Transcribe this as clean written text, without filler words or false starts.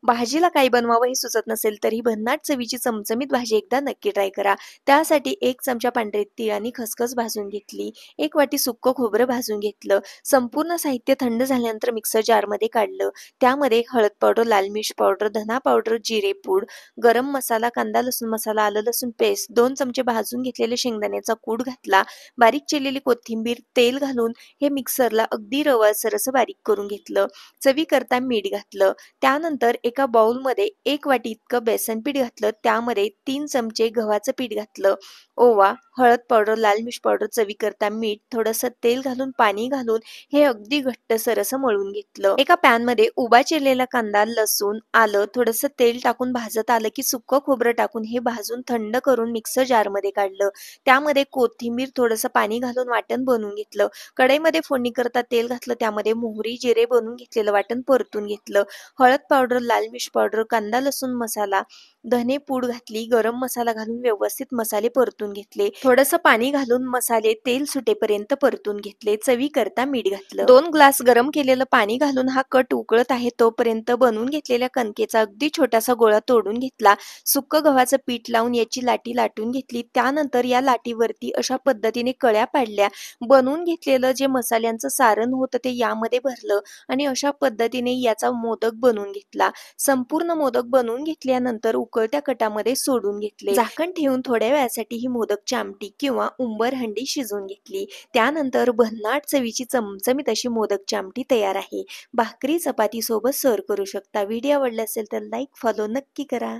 भाजीला काही बनवावं हे सुचत नसेल तरी भन्नाट चवीची चमचमीत भाजी एकदा नक्की ट्राय करा. त्यासाठी 1 चमचा पांढरे तीळ आणि खसखस भाजून घेतली. 1 वाटी सुक्कं खोबरं भाजून घेतलं. संपूर्ण साहित्य थंड झाल्यानंतर मिक्सर जारमध्ये काढलं. त्यामध्ये हळद पावडर, लाल मिर्च पावडर, धना पावडर, जिरे पूड, गरम मसाला, कांदा लसूण मसाला, आलं लसूण पेस्ट, 2 चमचे भाजून घेतलेले शेंगदाण्याचा कूट घातला. बारीक चिरलेली कोथिंबीर, तेल घालून हे मिक्सरला अगदी रवाळसर असं बारीक करून घेतलं. चवीकरता मीठ घातलं. त्यानंतर एका बाउलमध्ये 1 वाटी इतकं बेसन पीठ घातलं. त्यामध्ये 3 चमचे गव्हाचं पीठ घातलं. ओवा, हळद पावडर, लाल मिर्च पावडर, चवीकरता मीठ, थोडंसं तेल घालून पाणी घालून हे अगदी घट्टसर असं मळून घेतलं. एका पॅनमध्ये उभा चिरलेला कांदा, लसूण, आलं, थोडंसं तेल टाकून भाजत आलं की सुक्कं खोबरं टाकून हे भाजून थंड करून मिक्सर जारमध्ये काढलं. त्यामध्ये कोथिंबीर, थोडंसं पाणी घालून वाटण बनवून घेतलं. कढईमध्ये फोडणी करता तेल घातलं. त्यामध्ये मोहरी, जिरे बनवून घेतलेलं वाटण परतून घेतलं. हळद पावडर, लाल मिर्च पावडर, कांदा लसूण मसाला, धने पूड घातली. गरम मसाला घालून व्यवस्थित मसाले परतून घेतले. थोडंसं पाणी घालून मसाले तेल सुटेपर्यंत परतून घेतले. चवीकरता मीठ घातलं. 2 ग्लास गरम केलेलं पाणी घालून हा कट उकळत आहे तोपर्यंत बनवून घेतलेल्या कणकेचा अगदी छोटासा गोळा तोडून घेतला. सुक्कं गव्हाचं पीठ लावून याची लाटी लाटून घेतली. त्यानंतर या लाटीवरती अशा पद्धतीने कळ्या पाडल्या. बनवून घेतलेलं जे मसाल्यांचं सारण होतं ते यामध्ये भरलं आणि अशा पद्धतीने याचा मोदक बनवून घेतला. संपूर्ण मोदक बनवून घेतल्यानंतर उकळत्या कटामध्ये सोडून घेतले. झाकण ठेवून थोड्या वेळासाठी ही मोदकची आमटी किंवा उंबरहंडी शिजवून घेतली. त्यानंतर भन्नाट चवीची चमचमीत अशी मोदकची आमटी तयार आहे. भाकरी चपाती सोबत सर्व्ह करू शकता. व्हिडिओ आवडला असेल तर लाईक, फॉलो नक्की करा.